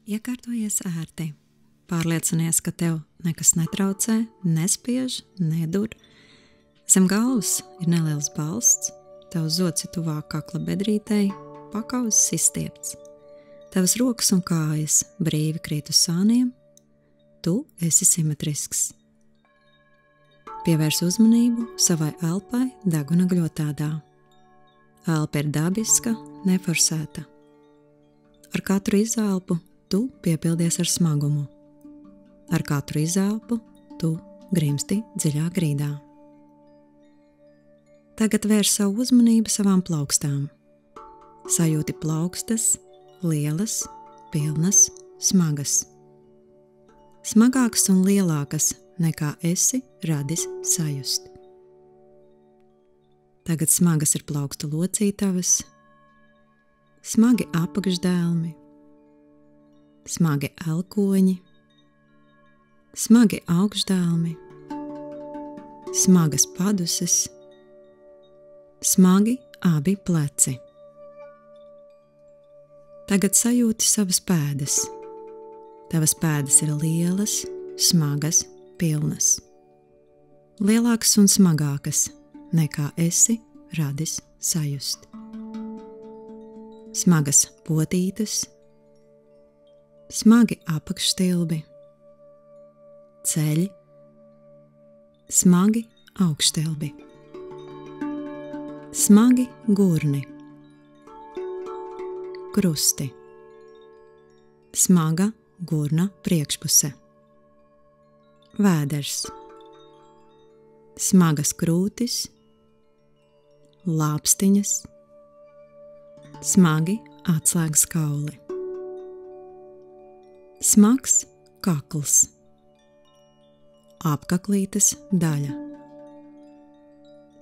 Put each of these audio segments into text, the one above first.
Iekārtojies ērti. Pārliecinies, ka tev nekas netraucē, nespiež, nedur. Zem galvas ir neliels balsts, tavs zods ir tuvāk kakla bedrītei, pakauzes izstiepts. Tavas rokas un kājas brīvi krīt uz sāniem, tu esi simetrisks. Pievērs uzmanību savai elpai deguna gļotādā. Elpa ir dabiska, neforsēta. Ar katru izelpu tu piepildies ar smagumu. Ar katru izelpu tu grimsti dziļā grīdā. Tagad vērš savu uzmanību savām plaukstām. Sajūti plaukstas, lielas, pilnas, smagas. Smagākas un lielākas nekā esi radis sajust. Tagad smagas ir plaukstu locītavas, smagi apakšdēlmi, smagi elkoņi, smagi augšdēlmi, smagas paduses, smagi abi pleci. Tagad sajūti savas pēdas. Tavas pēdas ir lielas, smagas, pilnas. Lielākas un smagākas nekā esi radis sajust. Smagas potītes, smagi apakšstilbi, ceļi, smagi augšstilbi, smagi gurni, krusti, smaga gurna priekšpuse, vēders, smagas krūtis, lāpstiņas, smagi atslēgas kauli, smags kakls, apkaklītes daļa,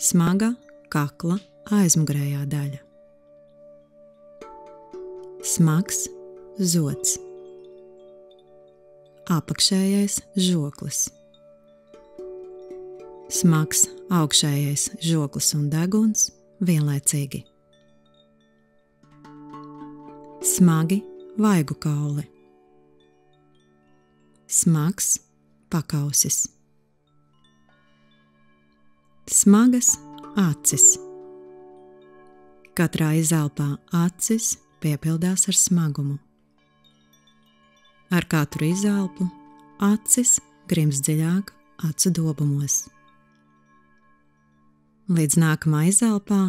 smaga kakla aizmugurējā daļa, smags zods, apakšējais žoklis, smags augšējais žoklis un deguns vienlaicīgi, smagi vaigu kauli, smags pakausis, smagas acis. Katrā izelpā acis piepildās ar smagumu. Ar katru izelpu acis grimst dziļāk acu dobumos. Līdz nākamā izelpā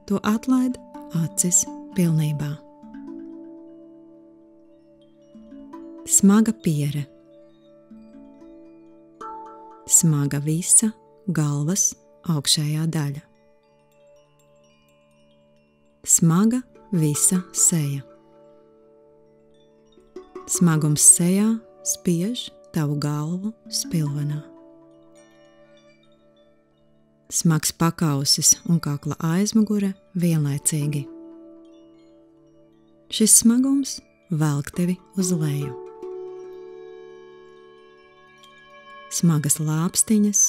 to atlaid acis pilnībā. Smaga piere. Smaga visa galvas augšējā daļa. Smaga visa seja. Smagums sejā spiež tavu galvu spilvenā. Smags pakausis un kakla aizmugure vienlaicīgi. Šis smagums velk tevi uz leju. Smagas lāpstiņas,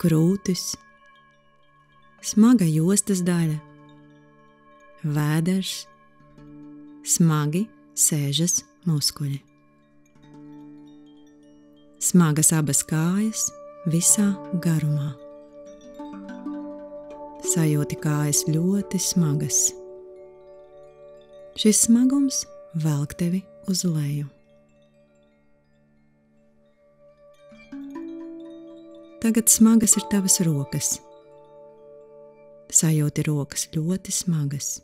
krūtis, smaga jostas daļa, vēders, smagi sēžas muskuļi. Smagas abas kājas visā garumā. Sajūti kājas ļoti smagas. Šis smagums velk tevi uz leju. Tagad smagas ir tavas rokas. Sajūti rokas ļoti smagas.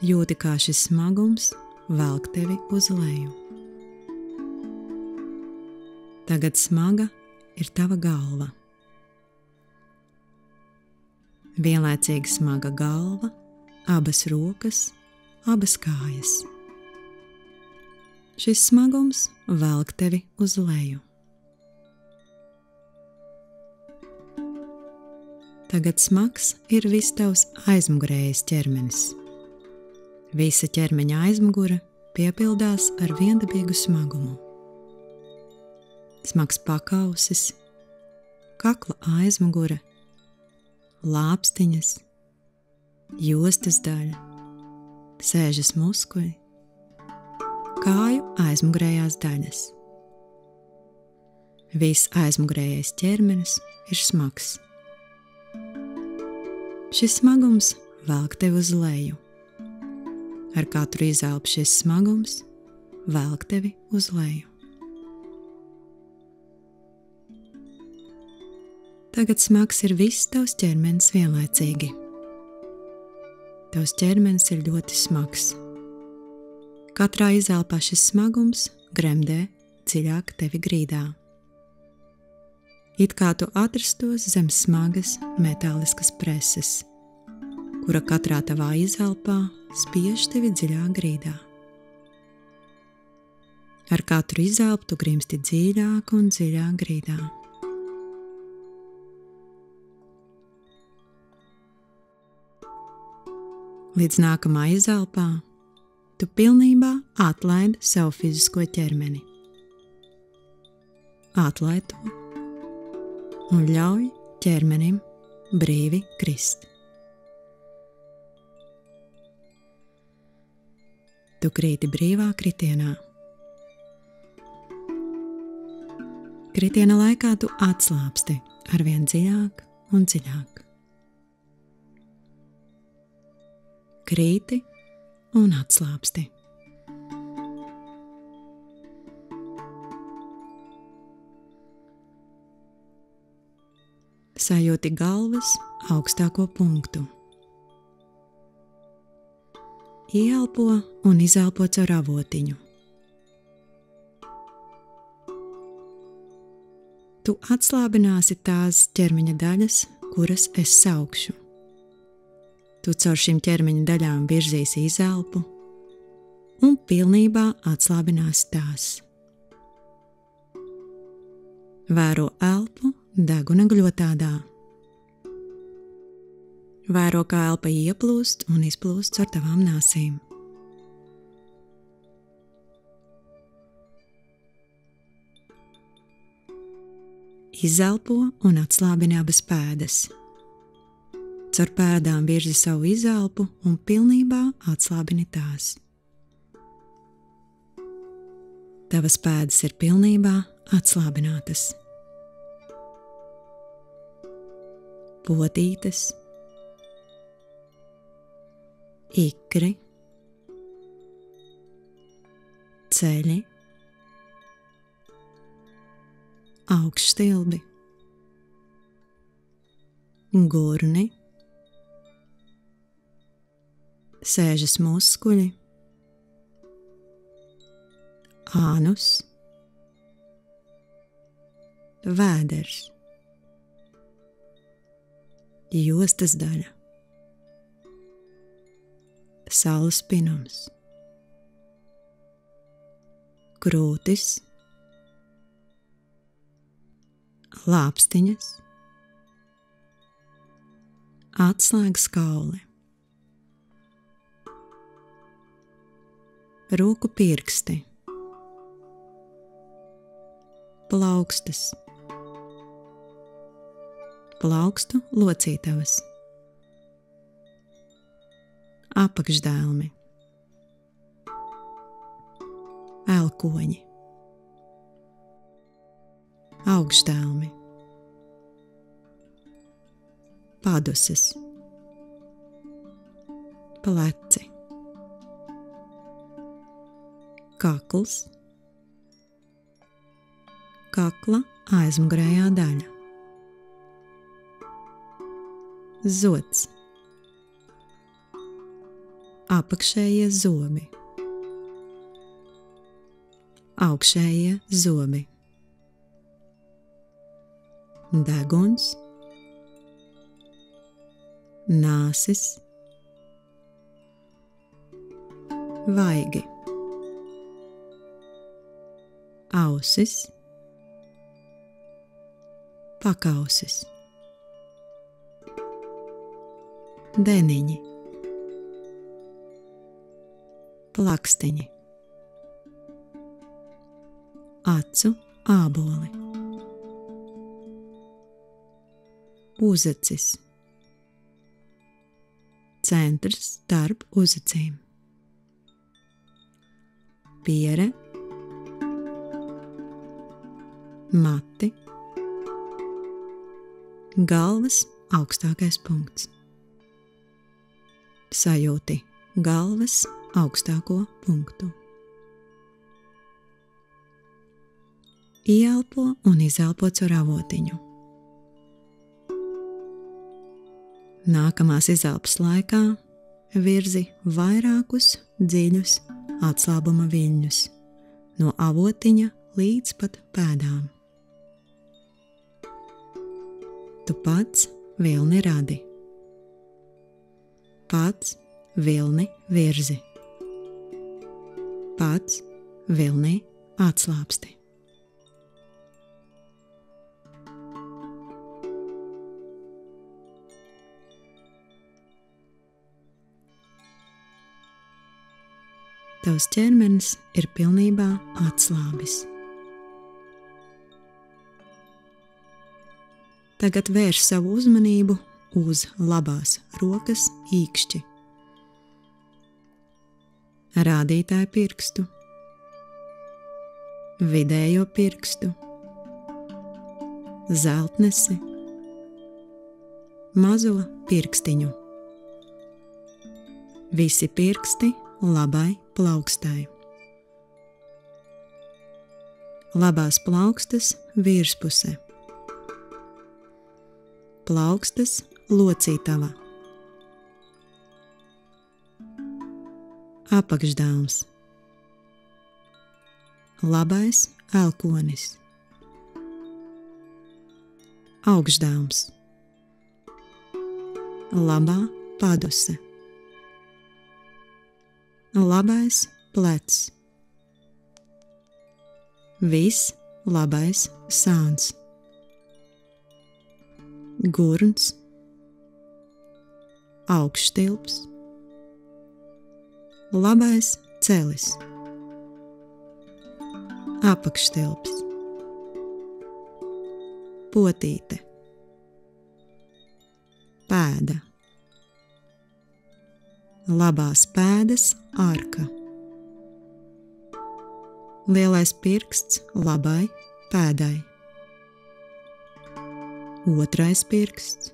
Jūti, kā šis smagums velk tevi uz leju. Tagad smaga ir tava galva. Vienlaicīgi smaga galva, abas rokas, abas kājas. Šis smagums velk tevi uz leju. Tagad smags ir viss tavs aizmugurējais ķermenis. Visa ķermeņa aizmugure piepildās ar viendabīgu smagumu. Smags pakausis, kakla aizmugure, lāpstiņas, jostas daļa, sēžas muskuļi, kāju aizmugurējās daļas. Viss aizmugurējais ķermenis ir smags. Šis smagums velk tevi uz leju. Ar katru izelpu šis smagums velk tevi uz leju. Tagad smags ir viss tavs ķermenis vienlaicīgi. Tavs ķermenis ir ļoti smags. Katrā izelpā šis smagums gremdē dziļāk tevi grīdā. It kā tu atrastos zem smagas metāliskas preses, kura katrā tavā izelpā spiež tevi dziļāk grīdā. Ar katru izelpu tu grimsti dziļāk un dziļāk grīdā. Līdz nākamā izelpā tu pilnībā atlaidi savu fizisko ķermeni. Atlaid to un ļauj ķermenim brīvi krist. Tu krīti brīvā kritienā. Kritiena laikā tu atslāpsti arvien dziļāk un dziļāk. Krīti un atslāpsti. Sajūti galvas augstāko punktu. Ieelpo un izelpo caur avotiņu. Tu atslābināsi tās ķermeņa daļas, kuras es saukšu. Tu caur šīm ķermeņa daļām virzīsi izelpu un pilnībā atslābināsi tās. Vēro elpu deguna gļotādā. Vēro, kā elpa ieplūst un izplūst caur tavām nāsīm. Izelpo un atslābini abas pēdas. Caur pēdām virzi savu izelpu un pilnībā atslābini tās. Tavas pēdas ir pilnībā atslābinātas. Potītes, ikri, ceļi, augšstilbi, gurni, sēžas muskuļi, ānus, vēders, jostas daļa, saules spinums, krūtis, lāpstiņas, atslēgas kauli, roku pirksti, plaukstas, plaukstu locītavas, apakšdēlmi, elkoņi, augšdēlmi, paduses, pleci, kakls, kakla aizmugurējā daļa, zods, apakšējie zobi, augšējie zobi, deguns, nāsis, vaigi, ausis, pakausis, deniņi, plakstiņi, acu āboli, uzacis, centrs starp uzacīm, piere, mati, galvas augstākais punkts. Sajūti galvas augstāko punktu. Ieelpo un izelpo caur avotiņu. Nākamās izelpas laikā virzi vairākus dziļus atslābuma viļņus no avotiņa līdz pat pēdām. Tu pats vilni radi. Pats vilni virzi. Pats vilni atslābsti. Tavs ķermenis ir pilnībā atslābis. Tagad vērš savu uzmanību uz labās rokas īkšķi, rādītāju pirkstu, vidējo pirkstu, zeltnesi, mazo pirkstiņu. Visi pirksti labai plaukstai. Labās plaukstas virspuse. Plaukstas locītava. Apakšdāms. Labais elkonis. Augšdāms. Labā paduse. Labais plecs. Viss labais sāns. Gurns. Augšstilps. Labais celis. Apakšstilps. Potīte. Pēda. Labās pēdas arka. Lielais pirksts labai pēdai. Otrais pirksts.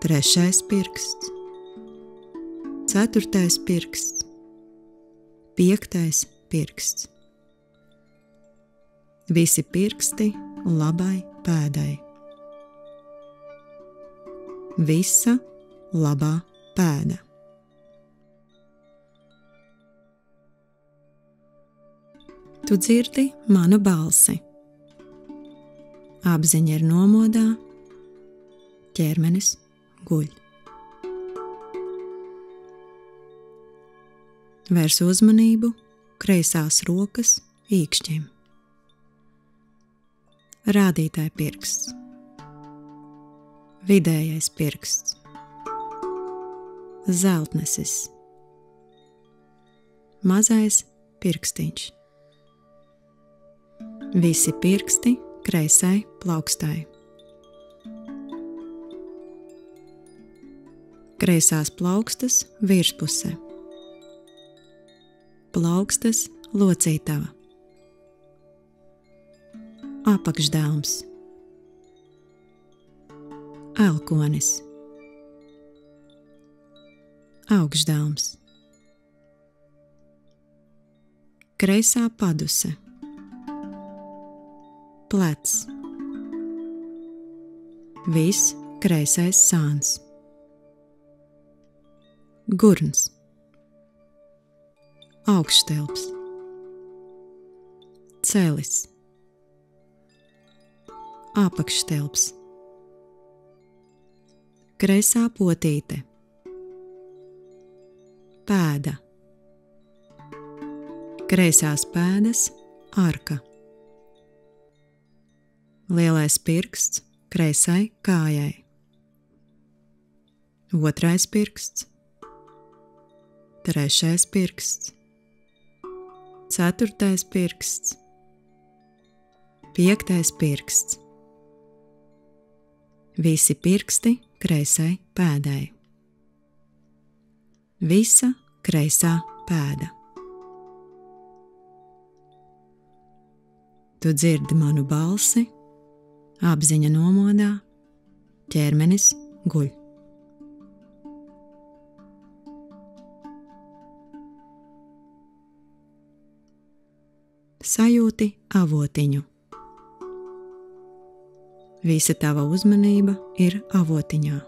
Trešais pirksts. Ceturtais pirksts. Piektais pirksts. Visi pirksti labai pēdai. Visa labā pēda. Tu dzirdi manu balsi. Apziņa ir nomodā, ķermenis guļ. Vērs uzmanību kreisās rokas īkšķim. Rādītāja pirksts. Vidējais pirksts. Zeltnesis. Mazais pirkstiņš. Visi pirksti kreisai plaukstai. Kreisās plaukstas virspuse. Plaukstas locītava. Apakšdāms. Elkonis. Augšdāms. Kreisā paduse. Plecs. Viss kreisais sāns. Gurns. Augšstilps. Celis. Apakšstilps. Kreisā potīte. Pēda. Kreisās pēdas arka. Lielais pirksts kreisai kājai. Otrais pirksts. Trešais pirksts. Ceturtais pirksts. Piektais pirksts. Visi pirksti kreisai pēdai. Visa kreisā pēda. Tu dzirdi manu balsi, apziņa nomodā, ķermenis guļ. Sajūti avotiņu. Visa tava uzmanība ir avotiņā.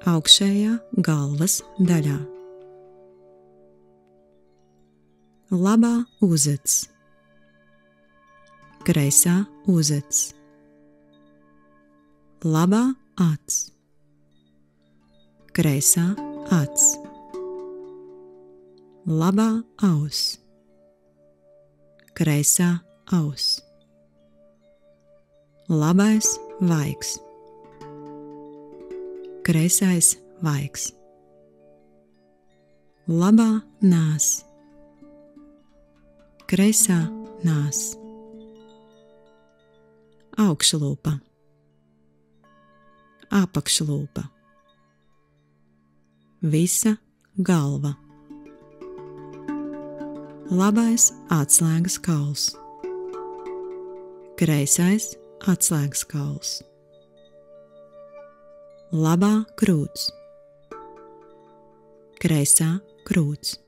Augšējā galvas daļā. Labā uzacs. Kreisā uzacs. Labā acs. Kreisā acs. Labā auss. Kreisā auss. Labais vaigs. Kreisais vaigs. Labā nās. Kreisā nās. Augšlūpa. Apakšlūpa. Visa galva. Labais atslēgas kauls. Kreisais atslēgas kauls. Labā krūts. Kreisā krūts.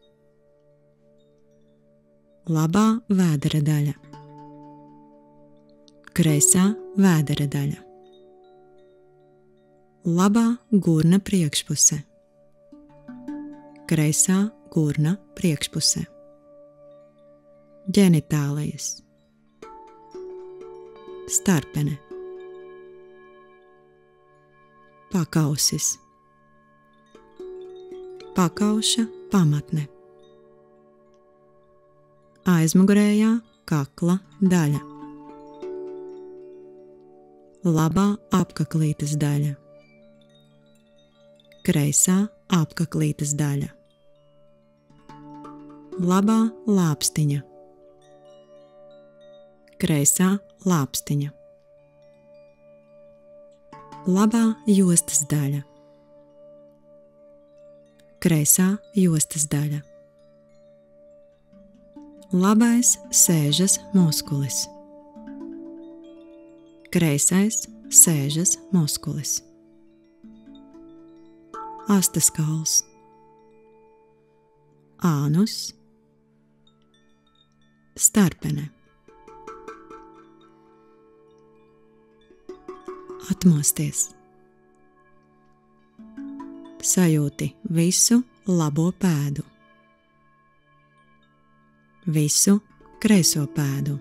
Labā vēdera daļa. Kreisā vēdera daļa. Labā gurna priekšpuse. Kreisā gurna priekšpuse. Ģenitālijas. Starpene. Pakausis. Pakauša pamatne. Aizmugurējā kakla daļa. Labā apkaklītes daļa. Kreisā apkaklītes daļa. Labā lāpstiņa. Kreisā lāpstiņa. Labā jostas daļa. Kreisā jostas daļa. Labais sēžas muskulis. Kreisais sēžas muskulis. Astaskauls. Ānus. Starpene. Atmosties. Sajūti visu labo pēdu. Visu kreiso pēdu.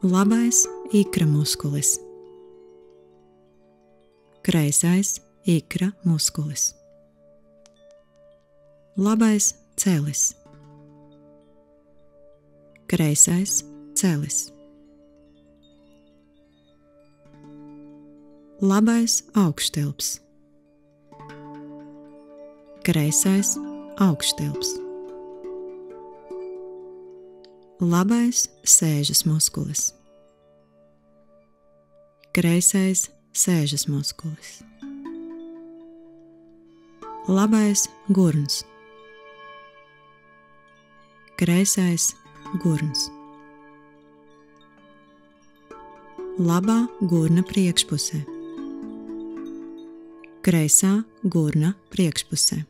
Labais ikra muskulis. Kreisais ikra muskulis. Labais celis. Kreisais celis. Labais augštilps. Kreisais augštilps. Labais sēžas muskulis. Kreisais sēžas muskulis. Labais gurns. Kreisais gurns. Labā gurna priekšpusē. Kreisā gurna priekšpusē.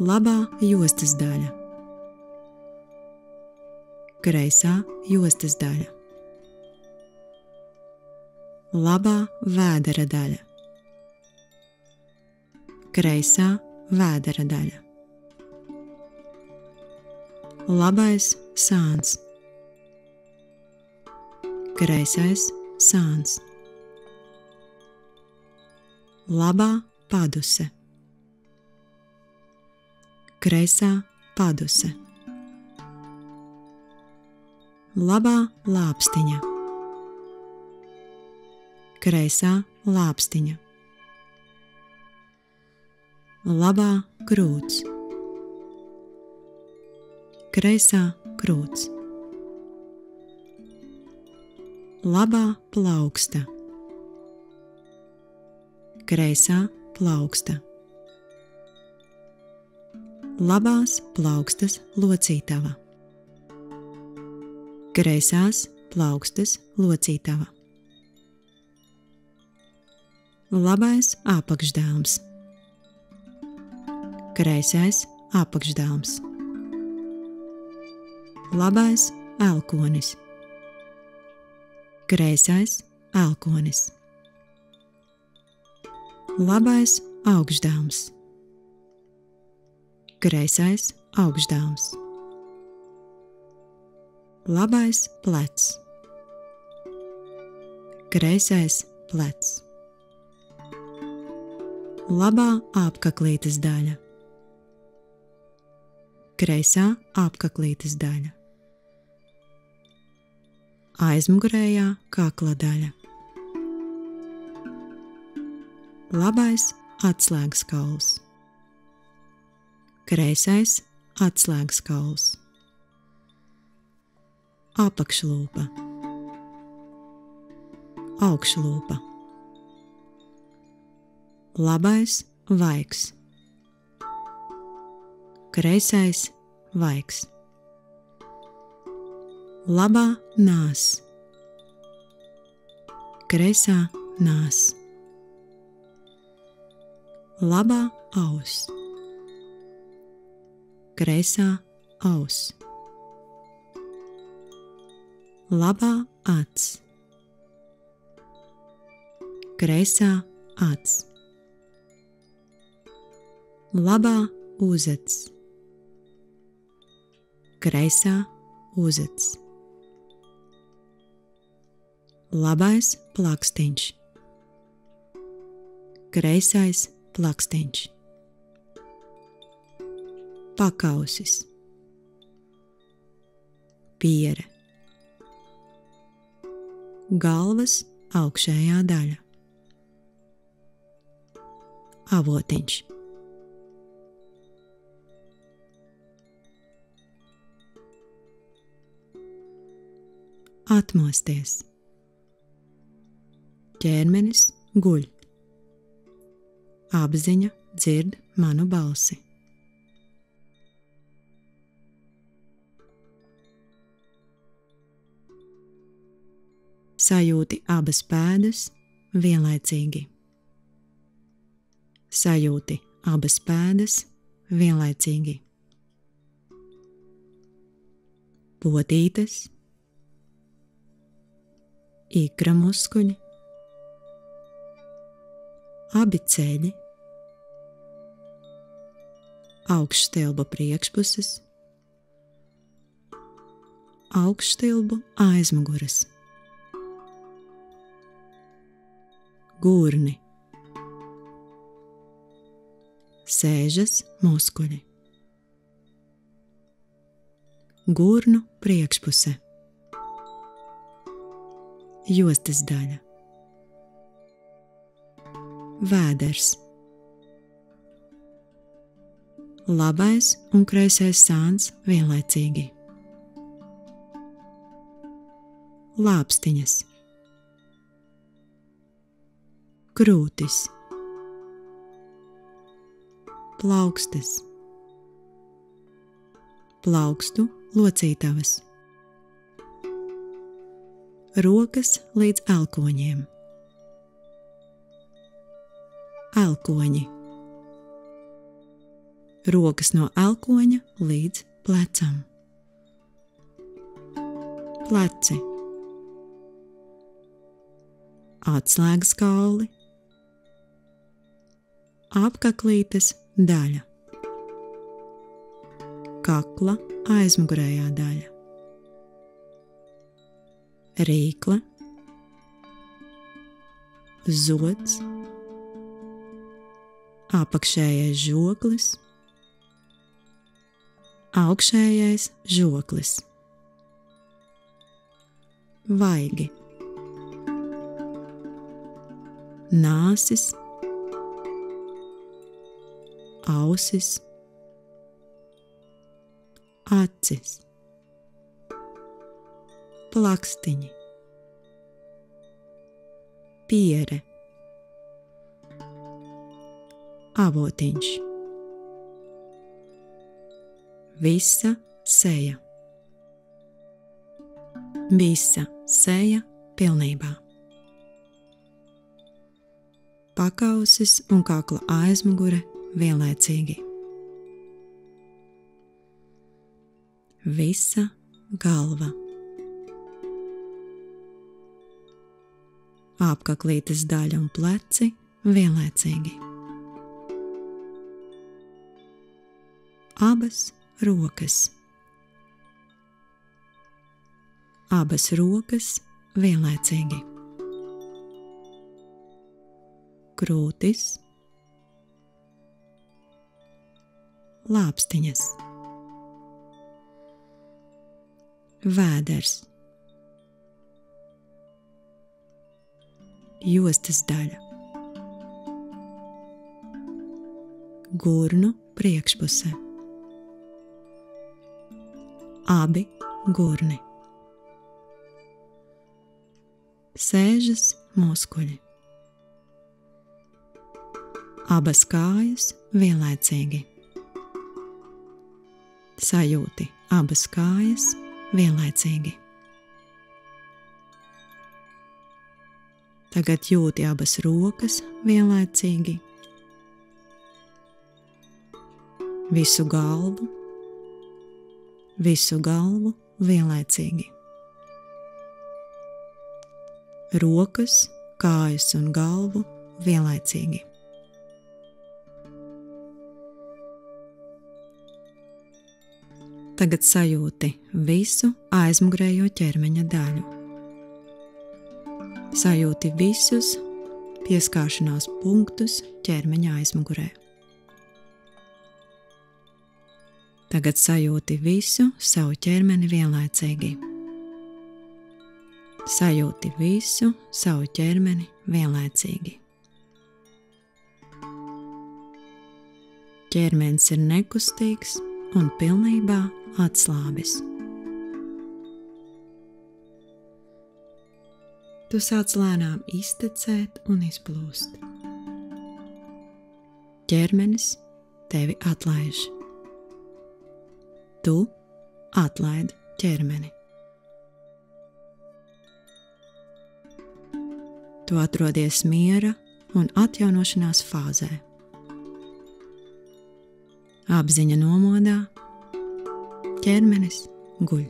Labā jostas daļa. Kreisā jostas daļa. Labā vēdera daļa. Kreisā vēdera daļa. Labais sāns. Kreisais sāns. Labā paduse. Kreisā paduse. Labā lāpstiņa. Kreisā lāpstiņa. Labā krūts. Kreisā krūts. Labā plauksta. Kreisā plauksta. labās plaukstas locītava, kreisās plaukstas locītava, labais apakšdelms, kreisais apakšdelms, labais elkonis, kreisais elkonis, labais augšdelms, kreisais augšdelms, labais plecs, kreisais plecs, labā apkaklītes daļa, kreisā apkaklītes daļa, aizmugurējā kakla daļa, labais atslēgas kauls, kreisais atslēgas kauls, apakšlūpa, augšlūpa, labais vaigs, kreisais vaigs, labā nās, kreisā nās, labā auss, kreisā auss, labā acs, kreisā acs, labā uzacs, kreisā uzacs, labais plakstiņš, kreisais plakstiņš, pakausis, piere, galvas augšējā daļa, avotiņš, atmosties, ķermenis guļ, apziņa dzird manu balsi. Sajūti abas pēdas vienlaicīgi. Sajūti abas pēdas vienlaicīgi. Potītes, ikra muskuļi, abi ceļi, augšstilbu priekšpuses, augšstilbu aizmuguras, gurni, sēžas muskuļi, gurnu priekšpuse, jostas daļa, vēders, labais un kreisais sāns vienlaicīgi, lāpstiņas, krūtis, plaukstas, plaukstu locītavas, rokas līdz elkoņiem, elkoņi, rokas no elkoņa līdz plecam, pleci, atslēgas kauli, apkaklītes daļa, kakla aizmugurējā daļa, rīkle, zods, apakšējais žoklis, augšējais žoklis, vaigi, nāsis, ausis, acis, plakstiņi, piere, avotiņš, visa seja. Visa seja pilnībā. Pakausis un kakla aizmugure vienlaicīgi. Visa galva. Apkaklītes daļa un pleci vienlaicīgi. Abas rokas. Abas rokas vienlaicīgi. Krūtis, lāpstiņas, vēders, jostas daļa, gurnu priekšpuse, abi gurni, sēžas muskuļi. Abas kājas vienlaicīgi. Sajūti abas kājas vienlaicīgi. Tagad jūti abas rokas vienlaicīgi. Visu galvu vienlaicīgi. Rokas, kājas un galvu vienlaicīgi. Tagad sajūti visu aizmugurējo ķermeņa daļu. Sajūti visus pieskāršanās punktus ķermeņa aizmugurē. Tagad sajūti visu savu ķermeni vienlaicīgi. Sajūti visu savu ķermeni vienlaicīgi. Ķermenis ir nekustīgs un pilnībā atslābis. Tu sāc lēnām iztecēt un izplūst. Ķermenis tevi atlaiž. Tu atlaidi ķermeni. Tu atrodies miera un atjaunošanās fāzē. Apziņa nomodā, ķermenis guļ.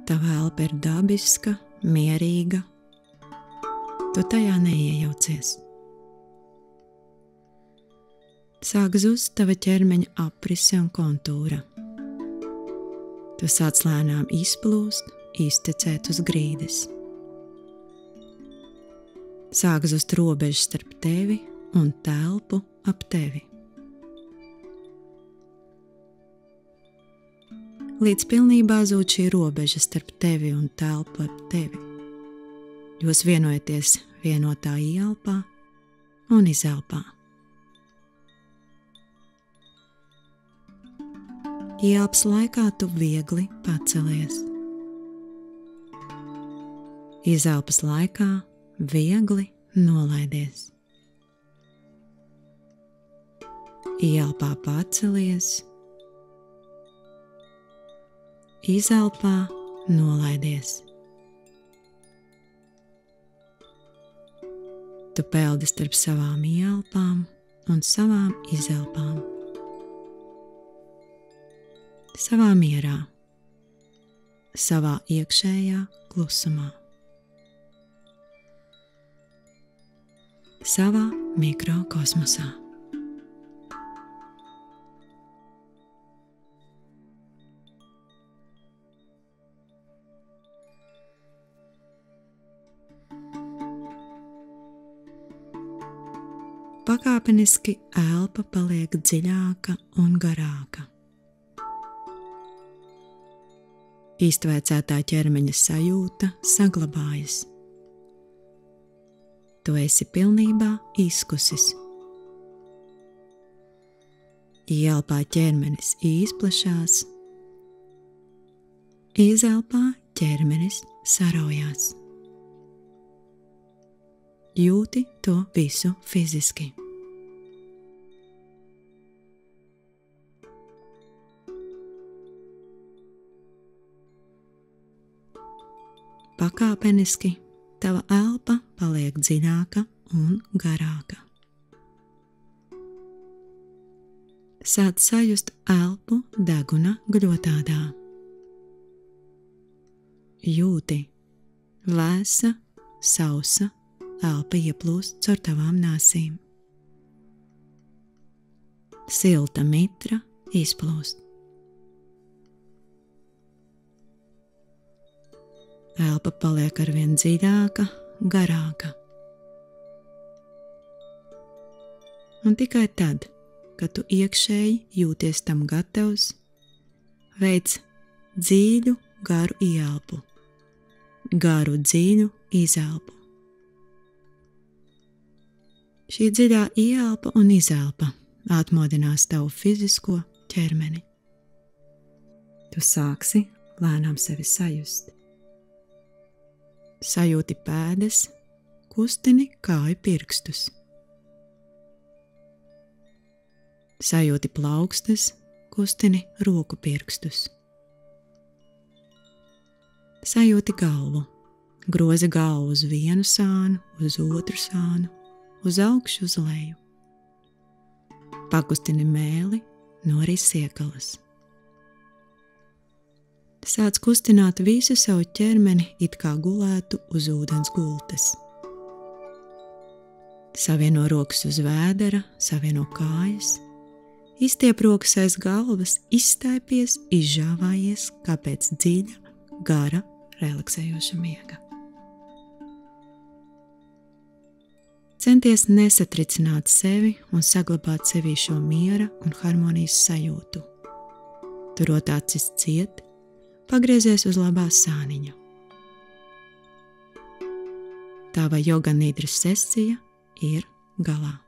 Tava elpa ir dabiska, mierīga, tu tajā neiejaucies. Sāk zust tava ķermeņa aprise un kontūra. Tu sāc lēnām izplūst, iztecēt uz grīdas. Sāk zust robežas starp tevi un telpu ap tevi. Līdz pilnībā zūd šī robeža starp tevi un telpu ap tevi. Jūs vienojaties vienotā ieelpā un izelpā. Ieelpas laikā tu viegli pacelies. Izelpas laikā viegli nolaidies. Ieelpā pacelies, izelpā nolaidies. Tu peldi starp savām ieelpām un savām izelpām. Savā mierā, savā iekšējā klusumā. Savā mikrokosmosā. Pakāpeniski elpa paliek dziļāka un garāka. Iztvēcētā ķermeņa sajūta saglabājas. Tu esi pilnībā izkusis. Ieelpā ķermenis izplešās, izelpā ķermenis saraujās. Jūti to visu fiziski. Pakāpeniski tava elpa paliek dziļāka un garāka. Sāc sajust elpu deguna gļotādā. Jūti vēsa, sausa elpa ieplūst caur tavām nāsīm. Silta mitra izplūst. Elpa paliek arvien dziļāka, garāka. Un tikai tad, kad tu iekšēji jūties tam gatavs, veic dziļu, garu ieelpu, garu dziļu izelpu. Šī dziļā ieelpa un izelpa atmodinās tavu fizisko ķermeni. Tu sāksi lēnām sevi sajust. Sajūti pēdas, kustini kāju pirkstus. Sajūti plaukstas, kustini roku pirkstus. Sajūti galvu, grozi galvu uz vienu sānu, uz otru sānu, uz augšu, uz leju. Pakustini mēli, noris iekalas. Sāc kustināt visu savu ķermeni, it kā gulētu uz ūdens gultas. Savieno rokas uz vēdera, savieno kājas, izstiep rokas aiz galvas, izstaipies, izžāvājies kā pēc dziļa, gara, relaksējoša miega. Centies nesatricināt sevi un saglabāt sevī šo miera un harmonijas sajūtu. Turot acis ciet, pagriezies uz labā sāniņa. Tava joga nidras sesija ir galā.